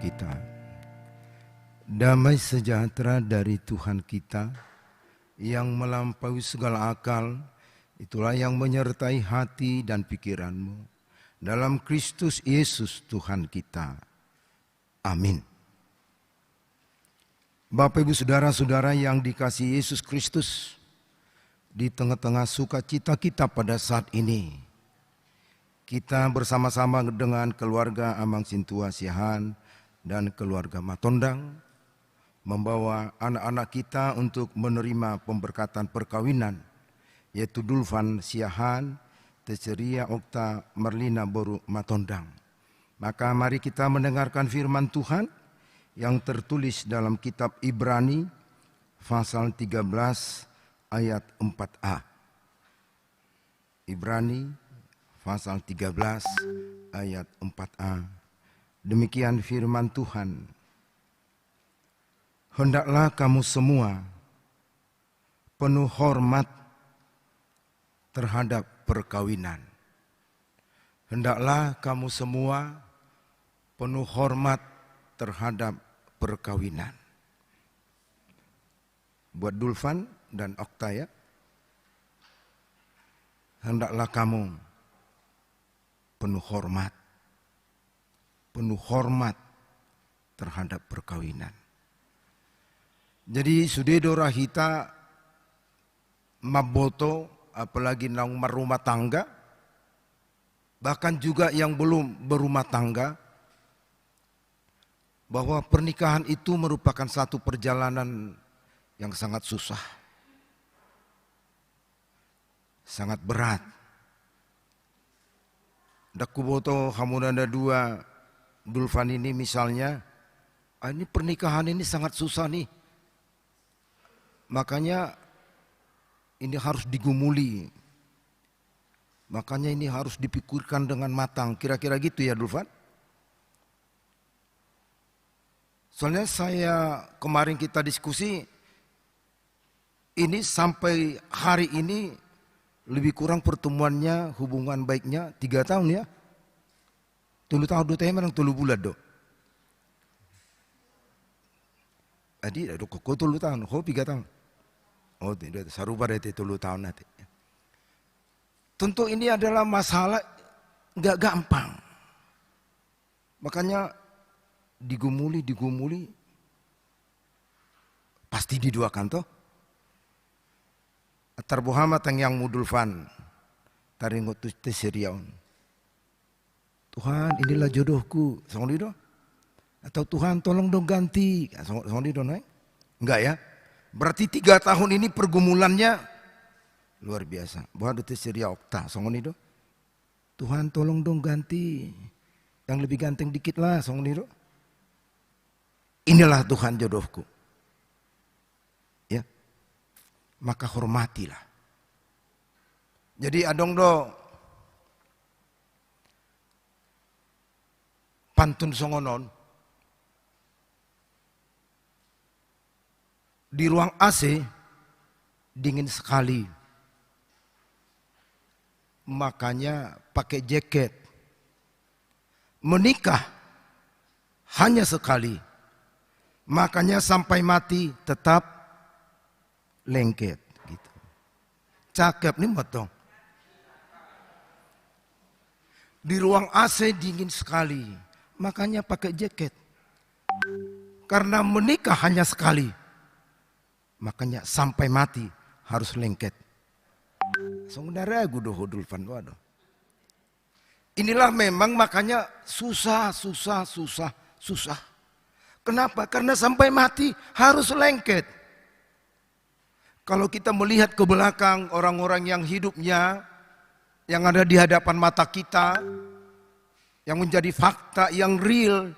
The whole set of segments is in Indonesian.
kita. Damai sejahtera dari Tuhan kita yang melampaui segala akal, itulah yang menyertai hati dan pikiranmu. Dalam Kristus Yesus Tuhan kita. Amin. Bapak Ibu Saudara-saudara yang dikasihi Yesus Kristus, di tengah-tengah sukacita kita pada saat ini, kita bersama-sama dengan keluarga Amang Sintua Siahaan dan keluarga Matondang membawa anak-anak kita untuk menerima pemberkatan perkawinan, yaitu Dulvan Siahaan, Teceria Okta Merlina Boru Matondang. Maka mari kita mendengarkan firman Tuhan yang tertulis dalam kitab Ibrani pasal 13 ayat 4a. Ibrani pasal 13 ayat 4a. Demikian firman Tuhan. Hendaklah kamu semua penuh hormat terhadap perkawinan. Hendaklah kamu semua penuh hormat terhadap perkawinan. Buat Dulvan dan Okta ya. Hendaklah kamu penuh hormat terhadap perkawinan. Jadi sudedo rahita maboto, apalagi nang merumah tangga, bahkan juga yang belum berumah tangga, bahwa pernikahan itu merupakan satu perjalanan yang sangat susah, sangat berat. Dakuboto hamunanda dua Dulvan ini misalnya, ini pernikahan ini sangat susah nih. Makanya ini harus digumuli. Makanya ini harus dipikirkan dengan matang. Kira-kira gitu ya Dulvan? Soalnya kemarin kita diskusi, ini sampai hari ini lebih kurang pertemuannya, hubungan baiknya 3 tahun ya. 3 tahun 2 tahun memang 3 bulan do. Adi ada kok 3 tahun, 3 tahun. Oh tidak, sarupa dari 3 tahun nanti. Tentu ini adalah masalah nggak gampang. Makanya digumuli, pasti diduakan toh. Atar Muhammad yang mudulvan taringotus teseriaun. Tuhan inilah jodohku, songdi do. Atau Tuhan tolong dong ganti, songdi do naik. Enggak ya? Berarti 3 tahun ini pergumulannya luar biasa. Buat Teceria Okta, songdi do. Tuhan tolong dong ganti, yang lebih ganteng dikit lah, songdi do. Inilah Tuhan jodohku. Ya. Maka hormatilah. Jadi adong do pantun songonon di ruang AC dingin sekali. Makanya pakai jaket. Menikah hanya sekali. Makanya sampai mati tetap lengket gitu. Cakep nih motong. Di ruang AC dingin sekali, makanya pakai jaket. Karena menikah hanya sekali, makanya sampai mati harus lengket. Saudara gudo Dulvan waduh. Inilah memang makanya susah. Kenapa? Karena sampai mati harus lengket. Kalau kita melihat ke belakang orang-orang yang hidupnya, yang ada di hadapan mata kita, yang menjadi fakta, yang real,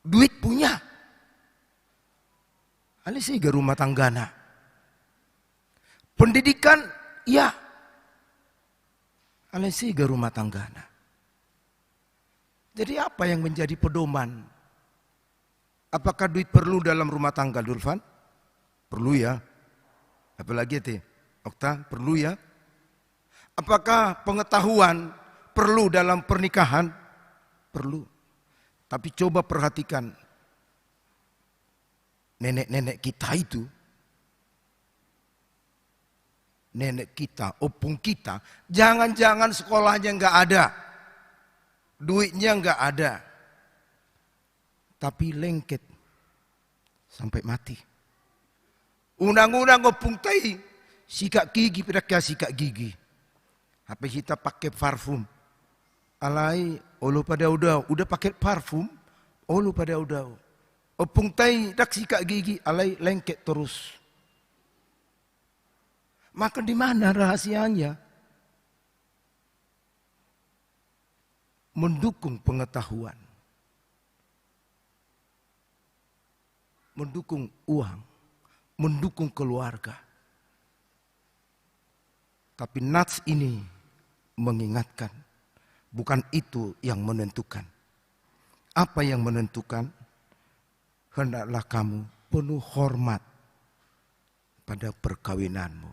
duit punya. Alisi ke rumah tanggana. Pendidikan, ya. Alisi ke rumah tanggana. Jadi apa yang menjadi pedoman? Apakah duit perlu dalam rumah tangga, Dulvan? Perlu ya. Apalagi itu, Okta, perlu ya. Apakah pengetahuan perlu dalam pernikahan? Perlu. Tapi coba perhatikan nenek-nenek kita itu, nenek kita, opung kita, jangan-jangan sekolahnya nggak ada, duitnya nggak ada, tapi lengket sampai mati. Unang-unang opung tai, sikat gigi, pirakia sikat gigi. Habis kita pakai parfum, alai, olu pada udah pakai parfum, olu pada udah. Opung tai, dak sikat gigi, alai lengket terus. Maka di mana rahasianya? Mendukung pengetahuan. Mendukung uang. Mendukung keluarga. Tapi nats ini mengingatkan. Bukan itu yang menentukan. Apa yang menentukan? Hendaklah kamu penuh hormat pada perkawinanmu.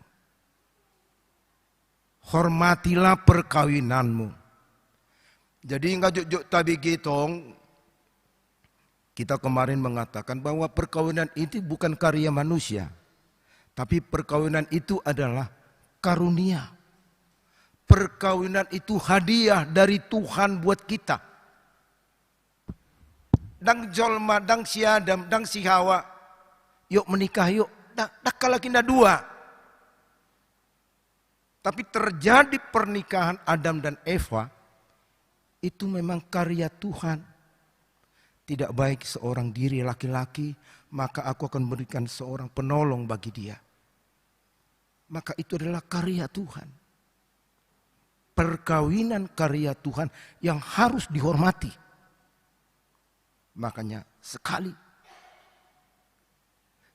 Hormatilah perkawinanmu. Jadi enggak jok tabi gitong. Kita kemarin mengatakan bahwa perkawinan itu bukan karya manusia. Tapi perkawinan itu adalah karunia. Perkawinan itu hadiah dari Tuhan buat kita. Dang jolma, dang si Adam, dang si Hawa. Yuk menikah yuk. Dak kalah kita dua. Tapi terjadi pernikahan Adam dan Eva, itu memang karya Tuhan. Tidak baik seorang diri laki-laki, maka aku akan berikan seorang penolong bagi dia. Maka itu adalah karya Tuhan. Perkawinan karya Tuhan yang harus dihormati. Makanya sekali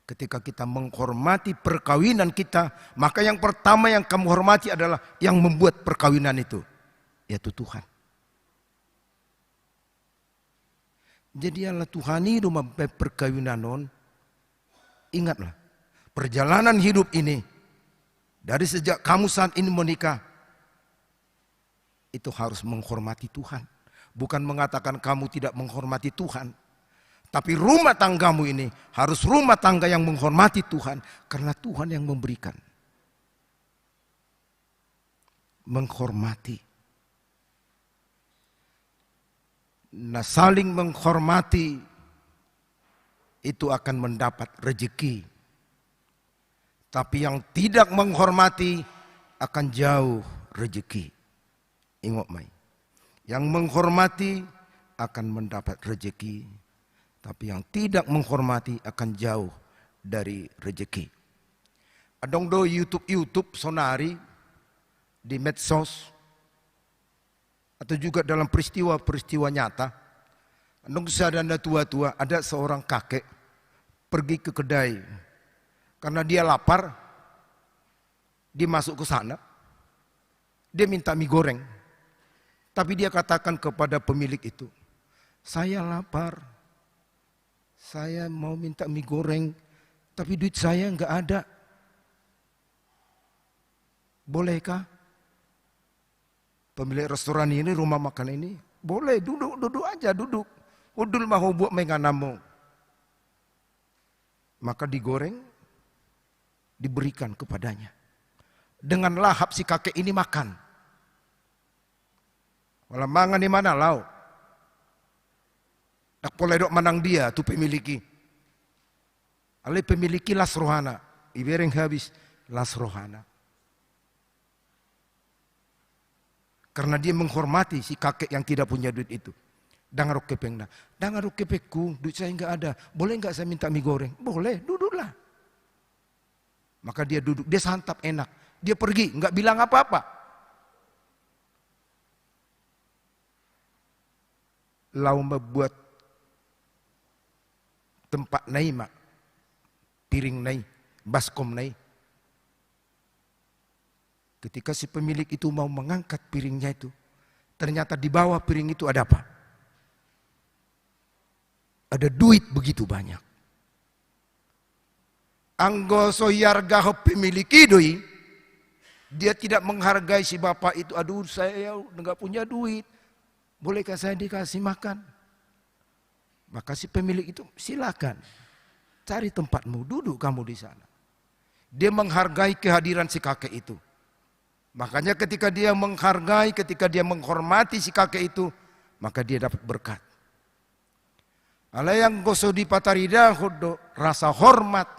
ketika kita menghormati perkawinan kita, maka yang pertama yang kamu hormati adalah yang membuat perkawinan itu, yaitu Tuhan. Jadi Allah Tuhani rumah perkawinan non. Ingatlah, perjalanan hidup ini dari sejak kamu saat ini menikah itu harus menghormati Tuhan. Bukan mengatakan kamu tidak menghormati Tuhan. Tapi rumah tanggamu ini harus rumah tangga yang menghormati Tuhan. Karena Tuhan yang memberikan. Menghormati. Nah, saling menghormati itu akan mendapat rezeki. Tapi yang tidak menghormati akan jauh rezeki. Ingat mai. Yang menghormati akan mendapat rezeki. Tapi yang tidak menghormati akan jauh dari rezeki. Adong do YouTube sonari di medsos atau juga dalam peristiwa-peristiwa nyata. Adong sadana tua-tua ada seorang kakek pergi ke kedai karena dia lapar. Dia masuk ke sana. Dia minta mie goreng. Tapi dia katakan kepada pemilik itu, "Saya lapar. Saya mau minta mie goreng, tapi duit saya enggak ada. Bolehkah?" Pemilik restoran ini, rumah makan ini, "Boleh, duduk aja, duduk. Udul mau buat menganamu." Maka digoreng, diberikan kepadanya. Dengan lahap si kakek ini makan. Walau mangan di mana lau? Tak boleh dok manang dia tu pemiliki. Ale pemiliki las rohana. Ibereng habis las rohana. Karena dia menghormati si kakek yang tidak punya duit itu. Dangaruk kepengna. Dangaruk kepekku, duit saya enggak ada. Boleh enggak saya minta mie goreng? Boleh, duduklah. Maka dia duduk, dia santap enak. Dia pergi, enggak bilang apa-apa. Lau membuat tempat nai mak, piring nai, baskom nai. Ketika si pemilik itu mau mengangkat piringnya itu, ternyata di bawah piring itu ada apa? Ada duit begitu banyak. Anggo soyarga pemiliki doi, dia tidak menghargai si bapak itu. Aduh, saya enggak punya duit. Bolehkah saya dikasih makan? Maka si pemilik itu silakan cari tempatmu, duduk kamu di sana. Dia menghargai kehadiran si kakek itu. Makanya ketika dia menghargai, ketika dia menghormati si kakek itu, maka dia dapat berkat. Ala yang gosodi patarida hodo rasa hormat,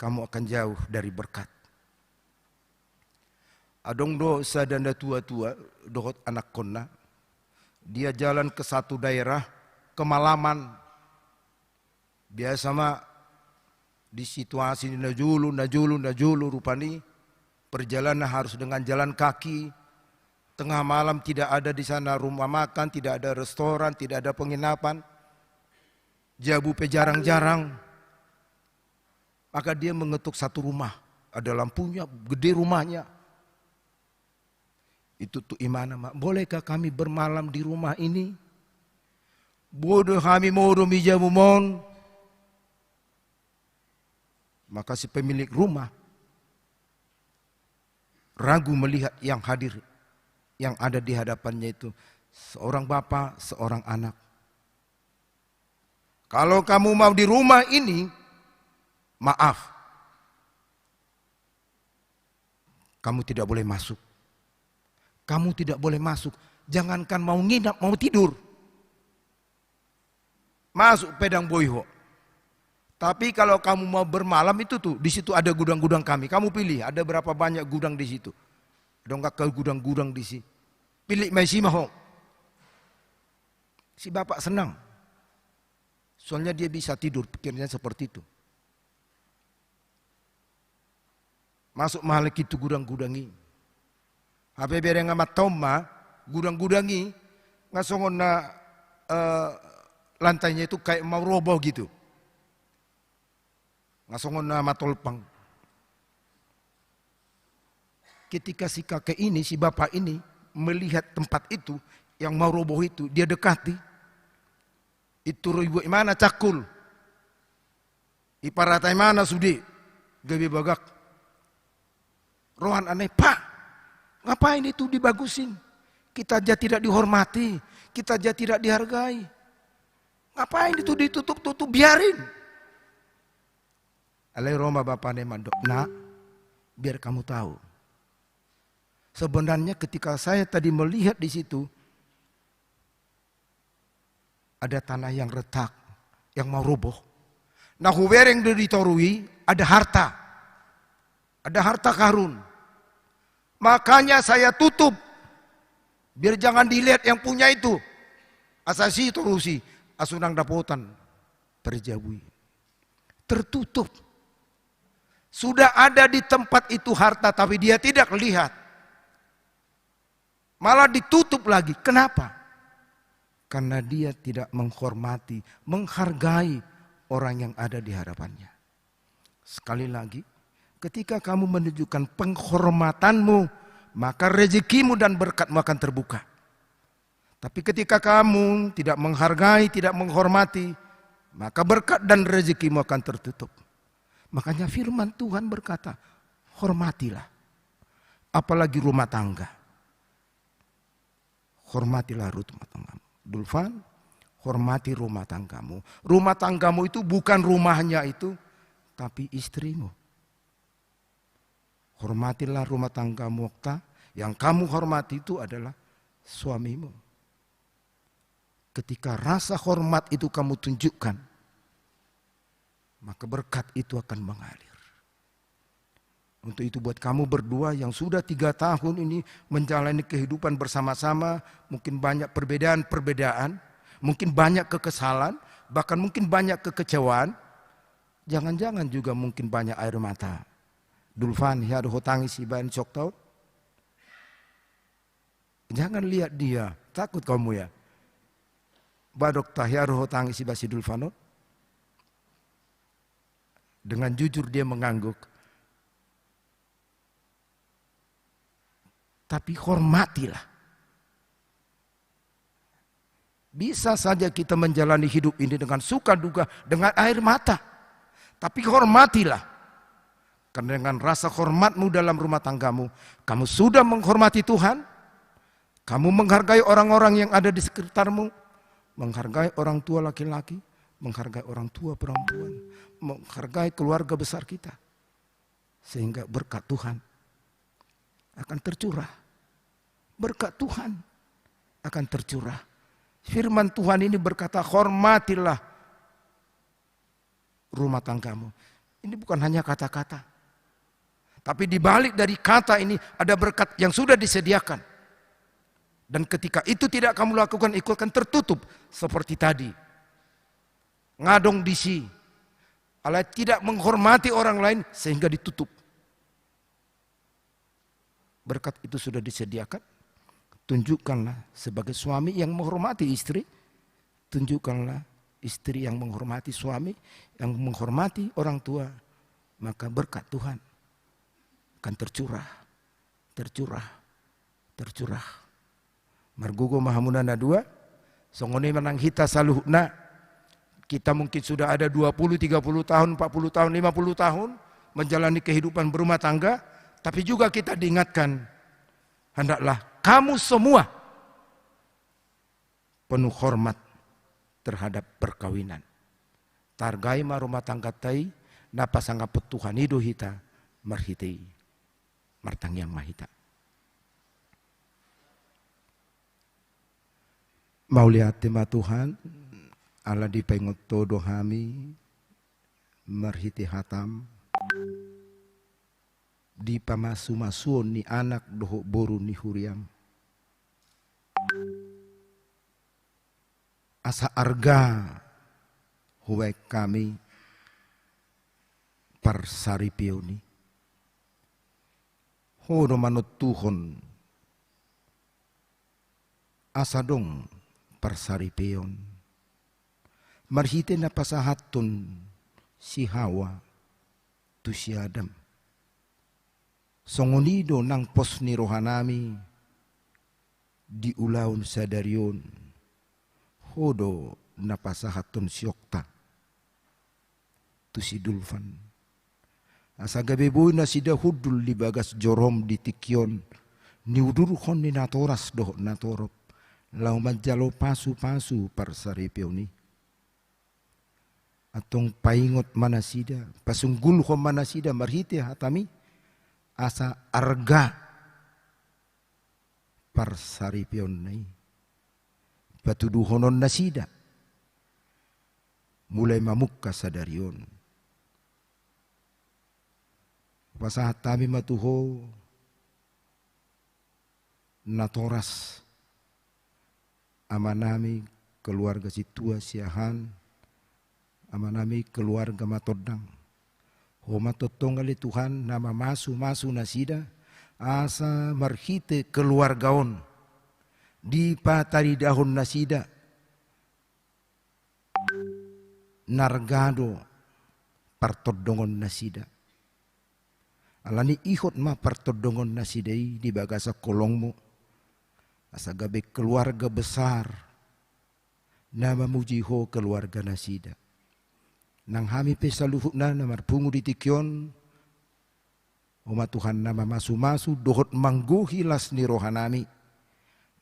kamu akan jauh dari berkat. Adong do sadanda tua-tua dohot anak konna. Dia jalan ke satu daerah kemalaman. Biasa mah di situasi najulu rupani perjalanan harus dengan jalan kaki. Tengah malam tidak ada di sana rumah makan, tidak ada restoran, tidak ada penginapan. Jabu pe jarang-jarang. Maka dia mengetuk satu rumah. Ada lampunya, gede rumahnya. Itu tuh imana, mak. Bolehkah kami bermalam di rumah ini? Bodoh kami mau mijamu mon. Maka si pemilik rumah ragu melihat yang hadir, yang ada di hadapannya itu seorang bapak, seorang anak. Kalau kamu mau di rumah ini, maaf, kamu tidak boleh masuk. Kamu tidak boleh masuk. Jangankan mau nginap, mau tidur. Masuk pedang boyho. Tapi kalau kamu mau bermalam itu tuh, di situ ada gudang-gudang kami. Kamu pilih, ada berapa banyak gudang di situ. Ada enggak ke gudang-gudang di sini. Pilih maisi maho. Si bapak senang. Soalnya dia bisa tidur, pikirnya seperti itu. Masuk mahal itu gudang-gudangi. Apa bereng amat toma, gudang-gudangi, ngasongon na lantainya itu kayak mau roboh gitu. Ngasongon na matolpang. Ketika si kakek ini, si bapak ini melihat tempat itu yang mau roboh itu, dia dekati. Itu ibu mana cakul. Iparatai mana sudi. Gabi bagak. Rohan aneh, Pak. Ngapain itu dibagusin? Kita aja tidak dihormati, kita aja tidak dihargai. Ngapain itu ditutup-tutup, biarin. Alai Roma Bapak Nemandok, nak, biar kamu tahu. Sebenarnya ketika saya tadi melihat di situ, ada tanah yang retak, yang mau roboh. Nah, huwereng ditorui, ada harta karun. Makanya saya tutup. Biar jangan dilihat yang punya itu. Asasi torusi. Asunang dapotan. Terjauhi. Tertutup. Sudah ada di tempat itu harta. Tapi dia tidak lihat. Malah ditutup lagi. Kenapa? Karena dia tidak menghormati. Menghargai orang yang ada di hadapannya. Sekali lagi. Ketika kamu menunjukkan penghormatanmu, maka rezekimu dan berkatmu akan terbuka. Tapi ketika kamu tidak menghargai, tidak menghormati, maka berkat dan rezekimu akan tertutup. Makanya firman Tuhan berkata, hormatilah. Apalagi rumah tangga. Hormatilah rumah tanggamu. Dulfan, hormati rumah tanggamu. Rumah tanggamu itu bukan rumahnya itu, tapi istrimu. Hormatilah rumah tanggamu, Okta. Yang kamu hormati itu adalah suamimu. Ketika rasa hormat itu kamu tunjukkan, maka berkat itu akan mengalir. Untuk itu buat kamu berdua yang sudah 3 tahun ini menjalani kehidupan bersama-sama, mungkin banyak perbedaan-perbedaan, mungkin banyak kekesalan, bahkan mungkin banyak kekecewaan, jangan-jangan juga mungkin banyak air mata. Dulfan hiadu hotangi si ban sok tau. Jangan lihat dia, takut kamu ya. Badok tahiadu hotangi si basi Dulfano. Dengan jujur dia mengangguk. Tapi hormatilah. Bisa saja kita menjalani hidup ini dengan suka duka, dengan air mata. Tapi hormatilah. Karena dengan rasa hormatmu dalam rumah tanggamu, kamu sudah menghormati Tuhan, kamu menghargai orang-orang yang ada di sekitarmu, menghargai orang tua laki-laki, menghargai orang tua perempuan, menghargai keluarga besar kita. Sehingga berkat Tuhan akan tercurah. Berkat Tuhan akan tercurah. Firman Tuhan ini berkata, hormatilah rumah tanggamu. Ini bukan hanya kata-kata. Tapi di balik dari kata ini ada berkat yang sudah disediakan. Dan ketika itu tidak kamu lakukan, itu akan tertutup. Seperti tadi. Ngadong disi. Allah tidak menghormati orang lain sehingga ditutup. Berkat itu sudah disediakan. Tunjukkanlah sebagai suami yang menghormati istri. Tunjukkanlah istri yang menghormati suami, yang menghormati orang tua. Maka berkat Tuhan akan tercurah. Tercurah. Tercurah. Margugo mahamunana dua. Songone menang hita saluhna. Kita mungkin sudah ada 20, 30 tahun, 40 tahun, 50 tahun menjalani kehidupan berumah tangga. Tapi juga kita diingatkan, hendaklah kamu semua penuh hormat terhadap perkawinan. Targai ma rumah tangga tai, napa sangka petuhan hidup hita, marhitei, martang yang mahita. Mau lihat tema Tuhan, Allah dipengot todo hami, marhiti hatam, di pamasu-masuon ni anak doho boru ni huriam. Asa arga huwek kami parsaripio ni. Hono manot tuhon asa dong parsaripion. Marhite na pasahaton si Hawa tu si Adam. Songonido nang pos ni rohanami di ulaun sadarion. Hodo napasahaton siokta tu si Dulfan. Asa gabeboy na si Dahudul di bagas jorom di tikyon. Niudurhon ni natoras doh natorop. Lau majalo pasu-pasu parsaripyo ni. Atong paingot manasida. Pasunggulhon manasida marhite hatami. Asa arga parsaripyon nai. Patuduhonon nasida. Mulai mamukka sadarion. Pasahat kami matuho natoras amanami keluarga si tua siahan, amanami keluarga matodang. Ho matotong ali Tuhan nama masu nasida asa marhite keluargaon di patari dahon nasida nargado partodongon nasida. Alani ihot ma partodongon nasidai di bagasa kolongmu. Asa gabe keluarga besar. Nama mujiho keluarga nasida. Nang hami pesaluhuk na marpungu di tikyon. Oma Tuhan nama masu-masu dohot mangguhilas ni rohanami.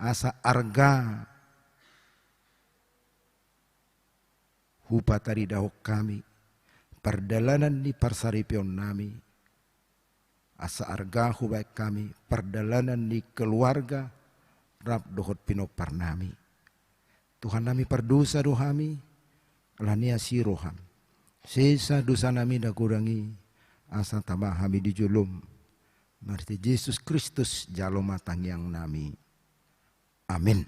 Asa arga hupatari dahok kami. Perdalanan ni parsaripion nami. Asa arga hubaik kami. Perdalanan ni keluarga. Rab dohot pinopar nami. Tuhan nami perdosa dohami. Alania si roham. Sesa dosa nami dah kurangi. Asa tambah kami dijulum. Marti Yesus Kristus jalo matang yang nami. Amin.